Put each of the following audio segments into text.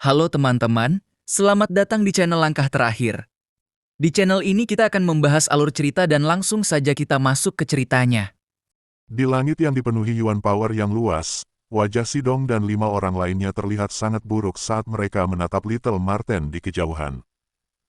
Halo teman-teman, selamat datang di channel Langkah Terakhir. Di channel ini kita akan membahas alur cerita dan langsung saja kita masuk ke ceritanya. Di langit yang dipenuhi Yuan Power yang luas, wajah Sidong dan 5 orang lainnya terlihat sangat buruk saat mereka menatap Little Marten di kejauhan.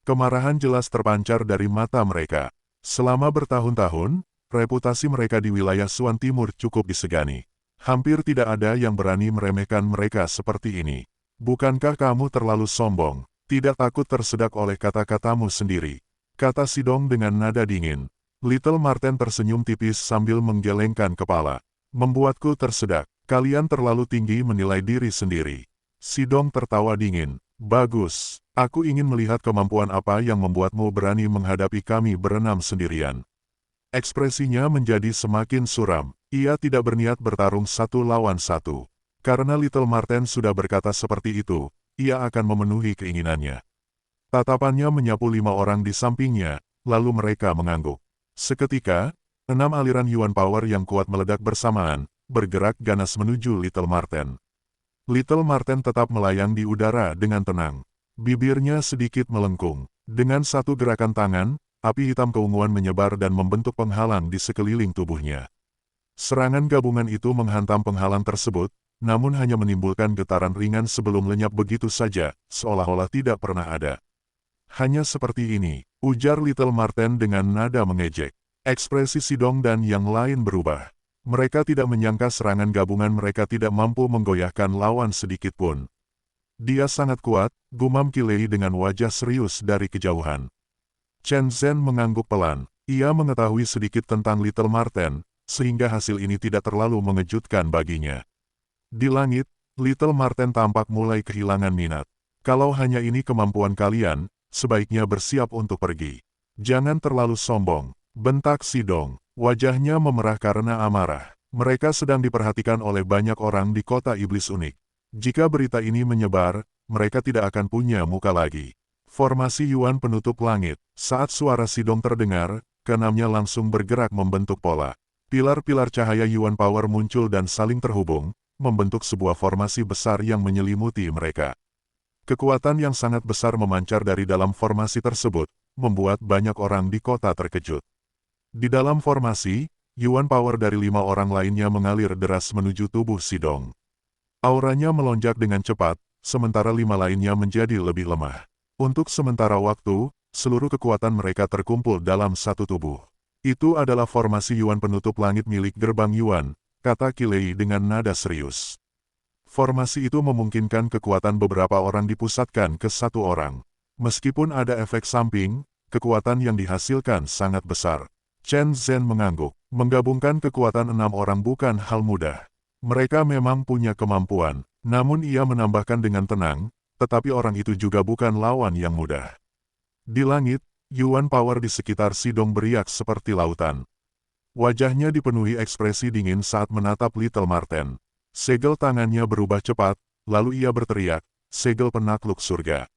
Kemarahan jelas terpancar dari mata mereka. Selama bertahun-tahun, reputasi mereka di wilayah Suan Timur cukup disegani. Hampir tidak ada yang berani meremehkan mereka seperti ini. Bukankah kamu terlalu sombong, tidak takut tersedak oleh kata-katamu sendiri? Kata Sidong dengan nada dingin. Little Marten tersenyum tipis sambil menggelengkan kepala. Membuatku tersedak, kalian terlalu tinggi menilai diri sendiri. Sidong tertawa dingin. Bagus, aku ingin melihat kemampuan apa yang membuatmu berani menghadapi kami berenam sendirian. Ekspresinya menjadi semakin suram. Ia tidak berniat bertarung satu lawan satu. Karena Little Marten sudah berkata seperti itu, ia akan memenuhi keinginannya. Tatapannya menyapu 5 orang di sampingnya, lalu mereka mengangguk. Seketika, 6 aliran Yuan Power yang kuat meledak bersamaan, bergerak ganas menuju Little Marten. Little Marten tetap melayang di udara dengan tenang. Bibirnya sedikit melengkung. Dengan satu gerakan tangan, api hitam keunguan menyebar dan membentuk penghalang di sekeliling tubuhnya. Serangan gabungan itu menghantam penghalang tersebut, namun hanya menimbulkan getaran ringan sebelum lenyap begitu saja, seolah-olah tidak pernah ada. Hanya seperti ini, ujar Little Marten dengan nada mengejek. Ekspresi Sidong dan yang lain berubah. Mereka tidak menyangka serangan gabungan mereka tidak mampu menggoyahkan lawan sedikit pun. Dia sangat kuat, gumam Kilei dengan wajah serius dari kejauhan. Chen Zhen mengangguk pelan. Ia mengetahui sedikit tentang Little Marten, sehingga hasil ini tidak terlalu mengejutkan baginya. Di langit, Little Marten tampak mulai kehilangan minat. Kalau hanya ini kemampuan kalian, sebaiknya bersiap untuk pergi. Jangan terlalu sombong, bentak Sidong. Wajahnya memerah karena amarah. Mereka sedang diperhatikan oleh banyak orang di kota iblis unik. Jika berita ini menyebar, mereka tidak akan punya muka lagi. Formasi Yuan penutup langit. Saat suara Sidong terdengar, keenamnya langsung bergerak membentuk pola. Pilar-pilar cahaya Yuan Power muncul dan saling terhubung, membentuk sebuah formasi besar yang menyelimuti mereka. Kekuatan yang sangat besar memancar dari dalam formasi tersebut, membuat banyak orang di kota terkejut. Di dalam formasi, Yuan Power dari 5 orang lainnya mengalir deras menuju tubuh Sidong. Auranya melonjak dengan cepat, sementara 5 lainnya menjadi lebih lemah. Untuk sementara waktu, seluruh kekuatan mereka terkumpul dalam satu tubuh. Itu adalah formasi Yuan penutup langit milik gerbang Yuan, kata Kilei dengan nada serius. Formasi itu memungkinkan kekuatan beberapa orang dipusatkan ke satu orang. Meskipun ada efek samping, kekuatan yang dihasilkan sangat besar. Chen Zhen mengangguk. Menggabungkan kekuatan 6 orang bukan hal mudah. Mereka memang punya kemampuan, namun ia menambahkan dengan tenang, tetapi orang itu juga bukan lawan yang mudah. Di langit, Yuan Power di sekitar Sidong beriak seperti lautan. Wajahnya dipenuhi ekspresi dingin saat menatap Little Marten. Segel tangannya berubah cepat, lalu ia berteriak, segel penakluk surga.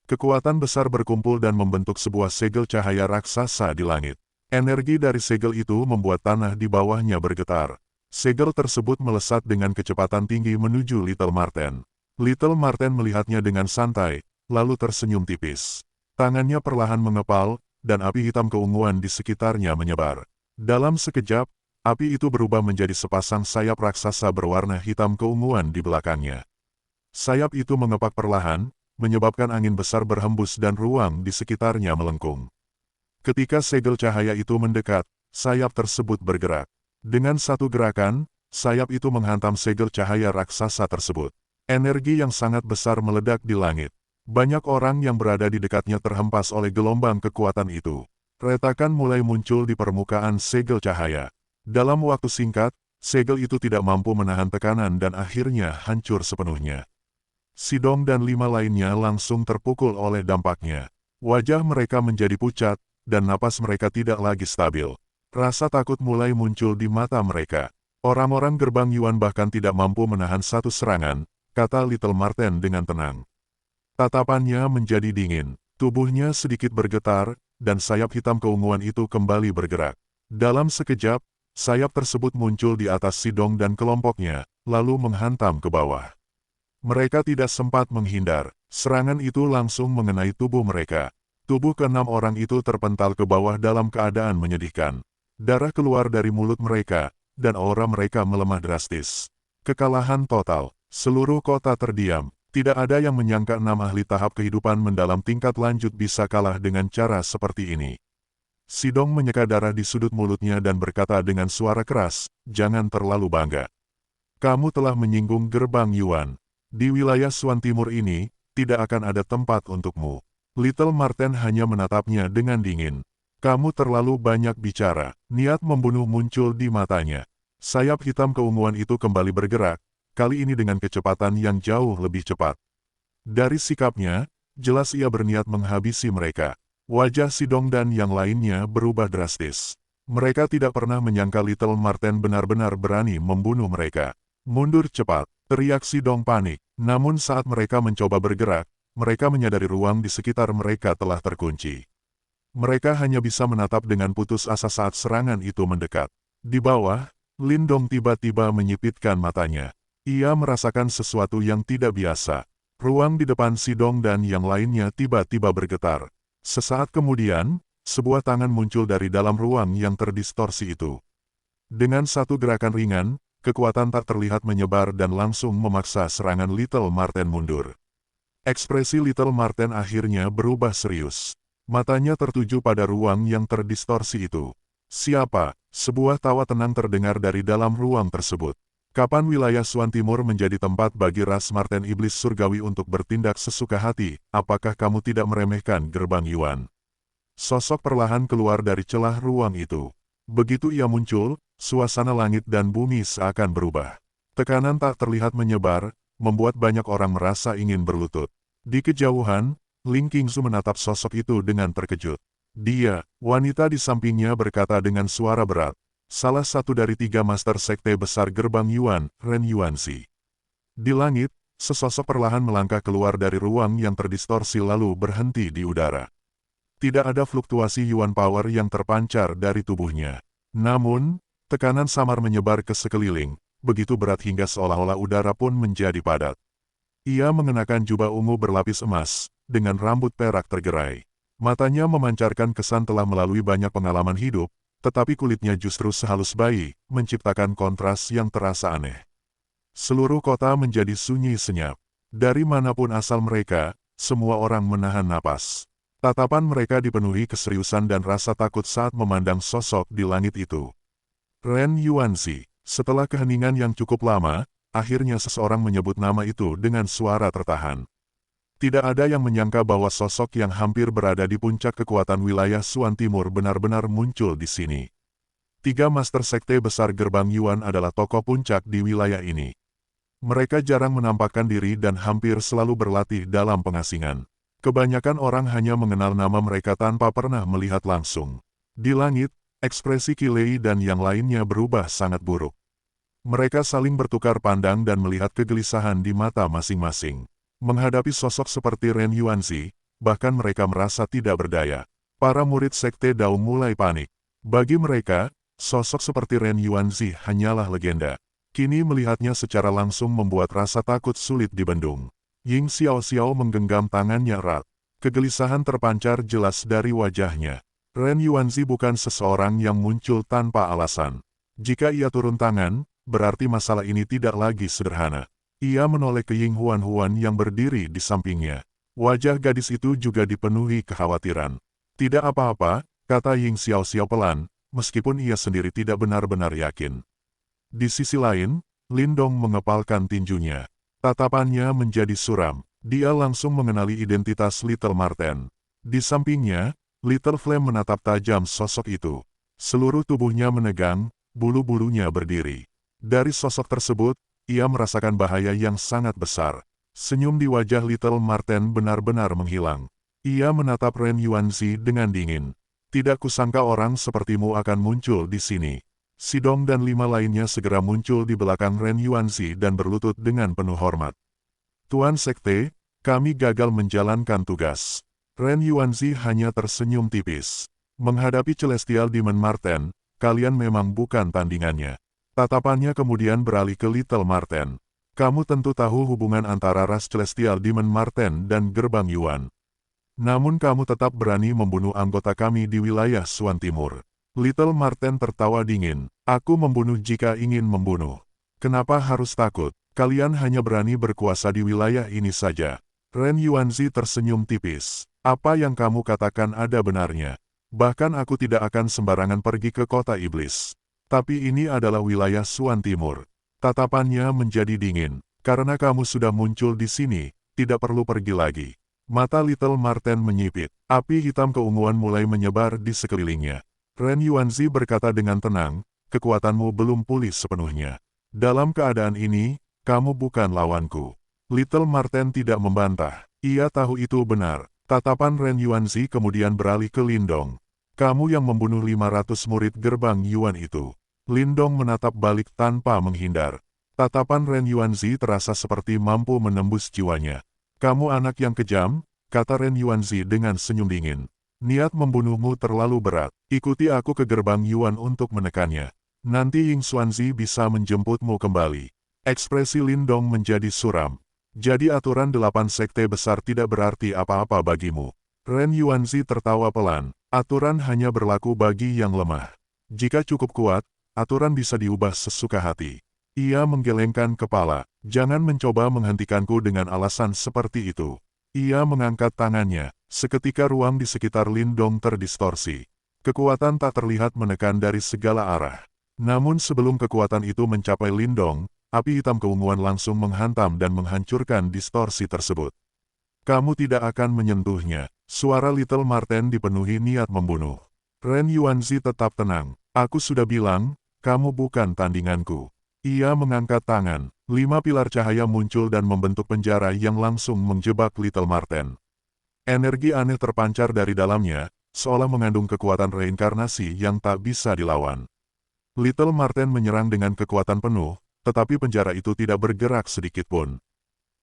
Kekuatan besar berkumpul dan membentuk sebuah segel cahaya raksasa di langit. Energi dari segel itu membuat tanah di bawahnya bergetar. Segel tersebut melesat dengan kecepatan tinggi menuju Little Marten. Little Marten melihatnya dengan santai, lalu tersenyum tipis. Tangannya perlahan mengepal, dan api hitam keunguan di sekitarnya menyebar. Dalam sekejap, api itu berubah menjadi sepasang sayap raksasa berwarna hitam keunguan di belakangnya. Sayap itu mengepak perlahan, menyebabkan angin besar berhembus dan ruang di sekitarnya melengkung. Ketika segel cahaya itu mendekat, sayap tersebut bergerak. Dengan satu gerakan, sayap itu menghantam segel cahaya raksasa tersebut. Energi yang sangat besar meledak di langit. Banyak orang yang berada di dekatnya terhempas oleh gelombang kekuatan itu. Retakan mulai muncul di permukaan segel cahaya. Dalam waktu singkat, segel itu tidak mampu menahan tekanan dan akhirnya hancur sepenuhnya. Sidong dan 5 lainnya langsung terpukul oleh dampaknya. Wajah mereka menjadi pucat, dan napas mereka tidak lagi stabil. Rasa takut mulai muncul di mata mereka. Orang-orang gerbang Yuan bahkan tidak mampu menahan satu serangan, kata Little Marten dengan tenang. Tatapannya menjadi dingin, tubuhnya sedikit bergetar, dan sayap hitam keunguan itu kembali bergerak. Dalam sekejap, sayap tersebut muncul di atas Sidong dan kelompoknya, lalu menghantam ke bawah. Mereka tidak sempat menghindar. Serangan itu langsung mengenai tubuh mereka. Tubuh keenam orang itu terpental ke bawah dalam keadaan menyedihkan. Darah keluar dari mulut mereka, dan aura mereka melemah drastis. Kekalahan total. Seluruh kota terdiam. Tidak ada yang menyangka 6 ahli tahap kehidupan mendalam tingkat lanjut bisa kalah dengan cara seperti ini. Sidong menyeka darah di sudut mulutnya dan berkata dengan suara keras, "Jangan terlalu bangga. Kamu telah menyinggung gerbang Yuan. Di wilayah Xuan Timur ini, tidak akan ada tempat untukmu." Little Marten hanya menatapnya dengan dingin. "Kamu terlalu banyak bicara." Niat membunuh muncul di matanya. Sayap hitam keunguan itu kembali bergerak, kali ini dengan kecepatan yang jauh lebih cepat. Dari sikapnya, jelas ia berniat menghabisi mereka. Wajah Sidong dan yang lainnya berubah drastis. Mereka tidak pernah menyangka Little Marten benar-benar berani membunuh mereka. "Mundur cepat!" teriak Sidong panik. Namun saat mereka mencoba bergerak, mereka menyadari ruang di sekitar mereka telah terkunci. Mereka hanya bisa menatap dengan putus asa saat serangan itu mendekat. Di bawah, Lindong tiba-tiba menyipitkan matanya. Ia merasakan sesuatu yang tidak biasa. Ruang di depan Sidong dan yang lainnya tiba-tiba bergetar. Sesaat kemudian, sebuah tangan muncul dari dalam ruang yang terdistorsi itu. Dengan satu gerakan ringan, kekuatan tak terlihat menyebar dan langsung memaksa serangan Little Marten mundur. Ekspresi Little Marten akhirnya berubah serius. Matanya tertuju pada ruang yang terdistorsi itu. "Siapa?" Sebuah tawa tenang terdengar dari dalam ruang tersebut. "Kapan wilayah Xuan Timur menjadi tempat bagi ras Marten Iblis Surgawi untuk bertindak sesuka hati? Apakah kamu tidak meremehkan gerbang Yuan?" Sosok perlahan keluar dari celah ruang itu. Begitu ia muncul, suasana langit dan bumi seakan berubah. Tekanan tak terlihat menyebar, membuat banyak orang merasa ingin berlutut. Di kejauhan, Ling Qingzu menatap sosok itu dengan terkejut. "Dia," wanita di sampingnya berkata dengan suara berat. "Salah satu dari 3 master sekte besar gerbang Yuan, Ren Yuanzi." Di langit, sesosok perlahan melangkah keluar dari ruang yang terdistorsi lalu berhenti di udara. Tidak ada fluktuasi Yuan Power yang terpancar dari tubuhnya. Namun, tekanan samar menyebar ke sekeliling, begitu berat hingga seolah-olah udara pun menjadi padat. Ia mengenakan jubah ungu berlapis emas, dengan rambut perak tergerai. Matanya memancarkan kesan telah melalui banyak pengalaman hidup, tetapi kulitnya justru sehalus bayi, menciptakan kontras yang terasa aneh. Seluruh kota menjadi sunyi senyap. Dari manapun asal mereka, semua orang menahan napas. Tatapan mereka dipenuhi keseriusan dan rasa takut saat memandang sosok di langit itu. Ren Yuanzi. Setelah keheningan yang cukup lama, akhirnya seseorang menyebut nama itu dengan suara tertahan. Tidak ada yang menyangka bahwa sosok yang hampir berada di puncak kekuatan wilayah Xuan Timur benar-benar muncul di sini. 3 master sekte besar gerbang Yuan adalah tokoh puncak di wilayah ini. Mereka jarang menampakkan diri dan hampir selalu berlatih dalam pengasingan. Kebanyakan orang hanya mengenal nama mereka tanpa pernah melihat langsung. Di langit, ekspresi Qilei dan yang lainnya berubah sangat buruk. Mereka saling bertukar pandang dan melihat kegelisahan di mata masing-masing. Menghadapi sosok seperti Ren Yuanzi, bahkan mereka merasa tidak berdaya. Para murid sekte Dao mulai panik. Bagi mereka, sosok seperti Ren Yuanzi hanyalah legenda. Kini melihatnya secara langsung membuat rasa takut sulit dibendung. Ying Xiao-Xiao menggenggam tangannya erat. Kegelisahan terpancar jelas dari wajahnya. Ren Yuanzi bukan seseorang yang muncul tanpa alasan. Jika ia turun tangan, berarti masalah ini tidak lagi sederhana. Ia menoleh ke Ying Huan-Huan yang berdiri di sampingnya. Wajah gadis itu juga dipenuhi kekhawatiran. "Tidak apa-apa," kata Ying Xiao-Xiao pelan, meskipun ia sendiri tidak benar-benar yakin. Di sisi lain, Lindong mengepalkan tinjunya. Tatapannya menjadi suram. Dia langsung mengenali identitas Little Marten. Di sampingnya, Little Flame menatap tajam sosok itu. Seluruh tubuhnya menegang, bulu-bulunya berdiri. Dari sosok tersebut, ia merasakan bahaya yang sangat besar. Senyum di wajah Little Marten benar-benar menghilang. Ia menatap Ren Yuanzi dengan dingin. "Tidak kusangka orang sepertimu akan muncul di sini." Sidong dan 5 lainnya segera muncul di belakang Ren Yuanzi dan berlutut dengan penuh hormat. "Tuan Sekte, kami gagal menjalankan tugas." Ren Yuanzi hanya tersenyum tipis. "Menghadapi Celestial Demon Marten, kalian memang bukan tandingannya." Tatapannya kemudian beralih ke Little Marten. Kamu tentu tahu hubungan antara ras Celestial Demon Marten dan Gerbang Yuan. Namun kamu tetap berani membunuh anggota kami di wilayah Suan Timur. Little Marten tertawa dingin. Aku membunuh jika ingin membunuh. Kenapa harus takut? Kalian hanya berani berkuasa di wilayah ini saja. Ren Yuanzi tersenyum tipis. Apa yang kamu katakan ada benarnya. Bahkan aku tidak akan sembarangan pergi ke kota iblis. Tapi ini adalah wilayah Suan Timur. Tatapannya menjadi dingin. Karena kamu sudah muncul di sini, tidak perlu pergi lagi. Mata Little Marten menyipit. Api hitam keunguan mulai menyebar di sekelilingnya. Ren Yuanzi berkata dengan tenang, kekuatanmu belum pulih sepenuhnya. Dalam keadaan ini, kamu bukan lawanku. Little Marten tidak membantah. Ia tahu itu benar. Tatapan Ren Yuanzi kemudian beralih ke Lindong. Kamu yang membunuh 500 murid gerbang Yuan itu. Lindong menatap balik tanpa menghindar. Tatapan Ren Yuanzi terasa seperti mampu menembus jiwanya. Kamu anak yang kejam, kata Ren Yuanzi dengan senyum dingin. Niat membunuhmu terlalu berat. Ikuti aku ke gerbang Yuan untuk menekannya. Nanti Ying Xuanzi bisa menjemputmu kembali. Ekspresi Lindong menjadi suram. Jadi aturan 8 sekte besar tidak berarti apa-apa bagimu. Ren Yuanzi tertawa pelan. Aturan hanya berlaku bagi yang lemah. Jika cukup kuat, aturan bisa diubah sesuka hati. Ia menggelengkan kepala. Jangan mencoba menghentikanku dengan alasan seperti itu. Ia mengangkat tangannya. Seketika ruang di sekitar Lindong terdistorsi. Kekuatan tak terlihat menekan dari segala arah. Namun sebelum kekuatan itu mencapai Lindong, api hitam keunguan langsung menghantam dan menghancurkan distorsi tersebut. Kamu tidak akan menyentuhnya. Suara Little Marten dipenuhi niat membunuh. Ren Yuanzi tetap tenang. Aku sudah bilang, kamu bukan tandinganku. Ia mengangkat tangan. 5 pilar cahaya muncul dan membentuk penjara yang langsung menjebak Little Marten. Energi aneh terpancar dari dalamnya, seolah mengandung kekuatan reinkarnasi yang tak bisa dilawan. Little Marten menyerang dengan kekuatan penuh, tetapi penjara itu tidak bergerak sedikitpun.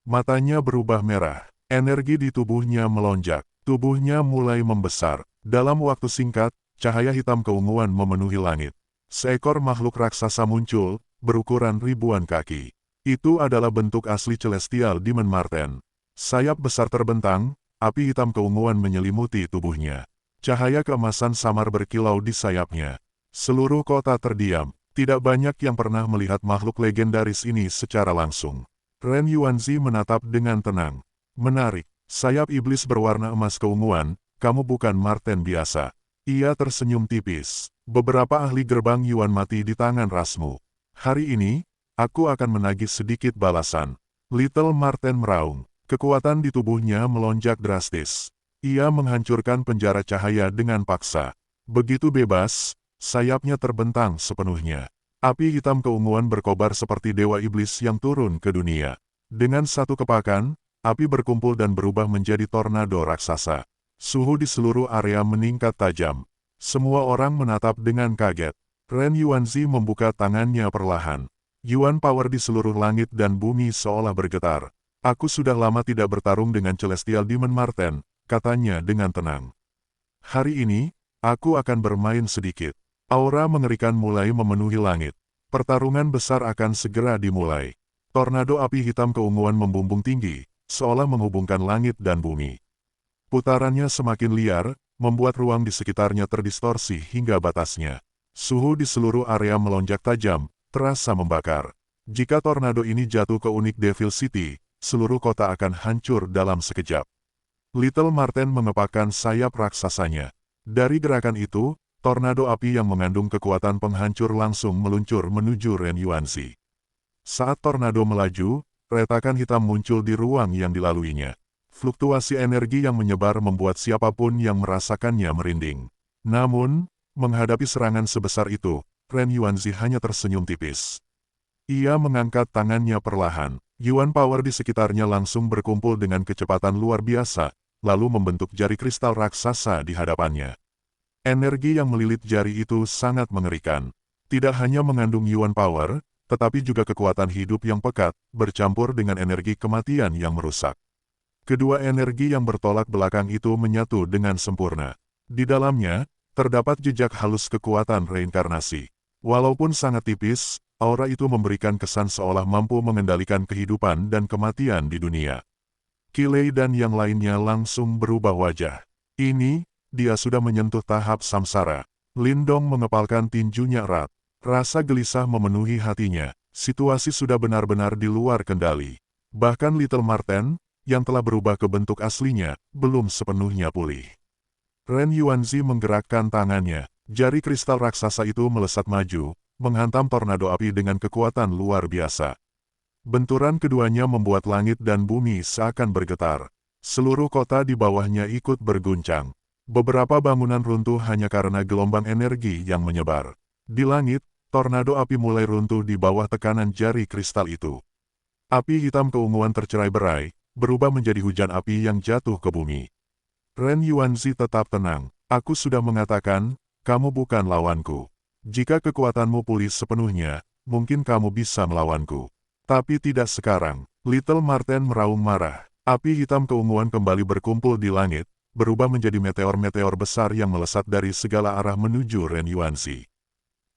Matanya berubah merah. Energi di tubuhnya melonjak. Tubuhnya mulai membesar. Dalam waktu singkat, cahaya hitam keunguan memenuhi langit. Seekor makhluk raksasa muncul, berukuran ribuan kaki. Itu adalah bentuk asli Celestial Demon Marten. Sayap besar terbentang, api hitam keunguan menyelimuti tubuhnya. Cahaya keemasan samar berkilau di sayapnya. Seluruh kota terdiam. Tidak banyak yang pernah melihat makhluk legendaris ini secara langsung. Ren Yuanzi menatap dengan tenang. Menarik. Sayap iblis berwarna emas keunguan, kamu bukan Marten biasa. Ia tersenyum tipis. Beberapa ahli gerbang Yuan mati di tangan rasmu. Hari ini, aku akan menagih sedikit balasan. Little Marten meraung. Kekuatan di tubuhnya melonjak drastis. Ia menghancurkan penjara cahaya dengan paksa. Begitu bebas, sayapnya terbentang sepenuhnya. Api hitam keunguan berkobar seperti dewa iblis yang turun ke dunia. Dengan satu kepakan, api berkumpul dan berubah menjadi tornado raksasa. Suhu di seluruh area meningkat tajam. Semua orang menatap dengan kaget. Ren Yuanzi membuka tangannya perlahan. Yuan power di seluruh langit dan bumi seolah bergetar. Aku sudah lama tidak bertarung dengan Celestial Demon Marten, katanya dengan tenang. Hari ini, aku akan bermain sedikit. Aura mengerikan mulai memenuhi langit. Pertarungan besar akan segera dimulai. Tornado api hitam keunguan membumbung tinggi, seolah menghubungkan langit dan bumi. Putarannya semakin liar, membuat ruang di sekitarnya terdistorsi hingga batasnya. Suhu di seluruh area melonjak tajam, terasa membakar. Jika tornado ini jatuh ke Unik Devil City, seluruh kota akan hancur dalam sekejap. Little Marten mengepakkan sayap raksasanya. Dari gerakan itu, tornado api yang mengandung kekuatan penghancur langsung meluncur menuju Ren Yuanzi. Saat tornado melaju, retakan hitam muncul di ruang yang dilaluinya. Fluktuasi energi yang menyebar membuat siapapun yang merasakannya merinding. Namun, menghadapi serangan sebesar itu, Ren Yuanzi hanya tersenyum tipis. Ia mengangkat tangannya perlahan. Yuan power di sekitarnya langsung berkumpul dengan kecepatan luar biasa, lalu membentuk jari kristal raksasa di hadapannya. Energi yang melilit jari itu sangat mengerikan. Tidak hanya mengandung Yuan power, tetapi juga kekuatan hidup yang pekat, bercampur dengan energi kematian yang merusak. Kedua energi yang bertolak belakang itu menyatu dengan sempurna. Di dalamnya, terdapat jejak halus kekuatan reinkarnasi. Walaupun sangat tipis, Aura itu memberikan kesan seolah mampu mengendalikan kehidupan dan kematian di dunia. Kilei dan yang lainnya langsung berubah wajah. Ini, dia sudah menyentuh tahap samsara. Lindong mengepalkan tinjunya erat. Rasa gelisah memenuhi hatinya. Situasi sudah benar-benar di luar kendali. Bahkan Little Marten, yang telah berubah ke bentuk aslinya, belum sepenuhnya pulih. Ren Yuanzi menggerakkan tangannya. Jari kristal raksasa itu melesat maju, menghantam tornado api dengan kekuatan luar biasa. Benturan keduanya membuat langit dan bumi seakan bergetar. Seluruh kota di bawahnya ikut berguncang. Beberapa bangunan runtuh hanya karena gelombang energi yang menyebar. Di langit, tornado api mulai runtuh di bawah tekanan jari kristal itu. Api hitam keunguan tercerai-berai, berubah menjadi hujan api yang jatuh ke bumi. Ren Yuanzi tetap tenang. Aku sudah mengatakan, kamu bukan lawanku. Jika kekuatanmu pulih sepenuhnya, mungkin kamu bisa melawanku. Tapi tidak sekarang. Little Marten meraung marah. Api hitam keunguan kembali berkumpul di langit, berubah menjadi meteor-meteor besar yang melesat dari segala arah menuju Ren Yuanzi.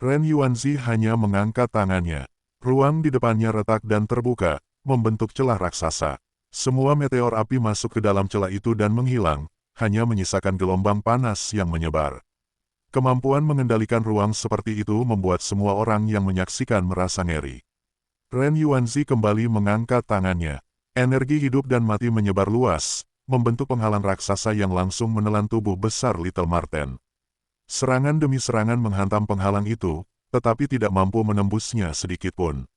Ren Yuanzi hanya mengangkat tangannya. Ruang di depannya retak dan terbuka, membentuk celah raksasa. Semua meteor api masuk ke dalam celah itu dan menghilang, hanya menyisakan gelombang panas yang menyebar. Kemampuan mengendalikan ruang seperti itu membuat semua orang yang menyaksikan merasa ngeri. Ren Yuanzi kembali mengangkat tangannya. Energi hidup dan mati menyebar luas, membentuk penghalang raksasa yang langsung menelan tubuh besar Little Marten. Serangan demi serangan menghantam penghalang itu, tetapi tidak mampu menembusnya sedikitpun.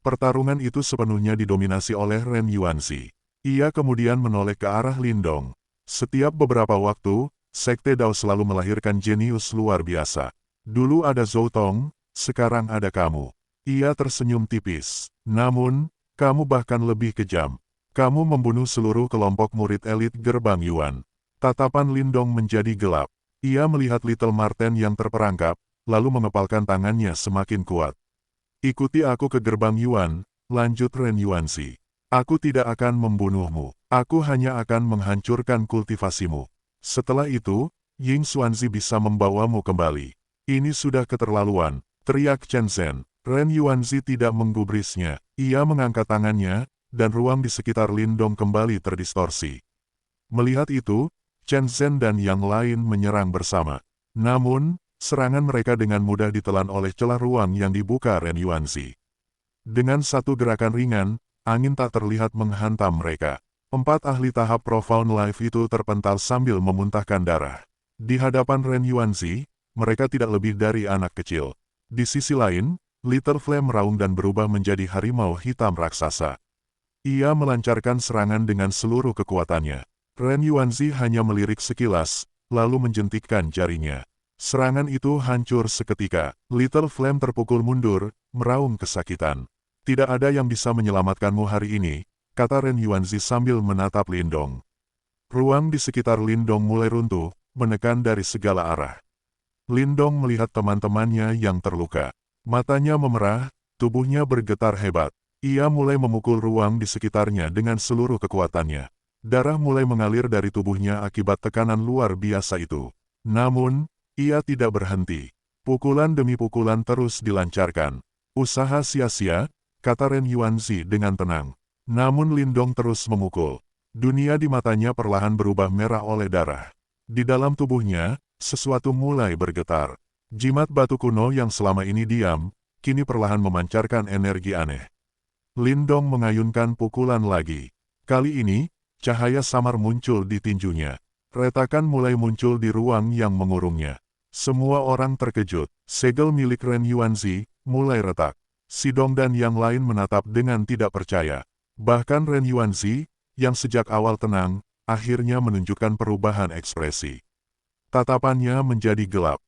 Pertarungan itu sepenuhnya didominasi oleh Ren Yuanzi. Ia kemudian menoleh ke arah Lindong. Setiap beberapa waktu, Sekte Dao selalu melahirkan jenius luar biasa. Dulu ada Zhou Tong, sekarang ada kamu. Ia tersenyum tipis. Namun, kamu bahkan lebih kejam. Kamu membunuh seluruh kelompok murid elit gerbang Yuan. Tatapan Lindong menjadi gelap. Ia melihat Little Marten yang terperangkap, lalu mengepalkan tangannya semakin kuat. Ikuti aku ke gerbang Yuan, lanjut Ren Yuanzi. Aku tidak akan membunuhmu. Aku hanya akan menghancurkan kultivasimu. Setelah itu, Ying Xuanzi bisa membawamu kembali. Ini sudah keterlaluan, teriak Chen Zhen. Ren Yuanzi tidak menggubrisnya. Ia mengangkat tangannya, dan ruang di sekitar Lindong kembali terdistorsi. Melihat itu, Chen Zhen dan yang lain menyerang bersama. Namun, serangan mereka dengan mudah ditelan oleh celah ruang yang dibuka Ren Yuanzi. Dengan satu gerakan ringan, angin tak terlihat menghantam mereka. 4 ahli tahap Profound Life itu terpental sambil memuntahkan darah. Di hadapan Ren Yuanzi, mereka tidak lebih dari anak kecil. Di sisi lain, Little Flame meraung dan berubah menjadi harimau hitam raksasa. Ia melancarkan serangan dengan seluruh kekuatannya. Ren Yuanzi hanya melirik sekilas, lalu menjentikkan jarinya. Serangan itu hancur seketika. Little Flame terpukul mundur, meraung kesakitan. Tidak ada yang bisa menyelamatkanmu hari ini, kata Ren Yuanzi sambil menatap Lindong. Ruang di sekitar Lindong mulai runtuh, menekan dari segala arah. Lindong melihat teman-temannya yang terluka. Matanya memerah, tubuhnya bergetar hebat. Ia mulai memukul ruang di sekitarnya dengan seluruh kekuatannya. Darah mulai mengalir dari tubuhnya akibat tekanan luar biasa itu. Namun, ia tidak berhenti. Pukulan demi pukulan terus dilancarkan. Usaha sia-sia, kata Ren Yuanzi dengan tenang. Namun Lindong terus memukul. Dunia di matanya perlahan berubah merah oleh darah. Di dalam tubuhnya, sesuatu mulai bergetar. Jimat batu kuno yang selama ini diam, kini perlahan memancarkan energi aneh. Lindong mengayunkan pukulan lagi. Kali ini, cahaya samar muncul di tinjunya. Retakan mulai muncul di ruang yang mengurungnya. Semua orang terkejut. Segel milik Ren Yuanzi mulai retak. Sidong dan yang lain menatap dengan tidak percaya. Bahkan Ren Yuanzi, yang sejak awal tenang, akhirnya menunjukkan perubahan ekspresi. Tatapannya menjadi gelap.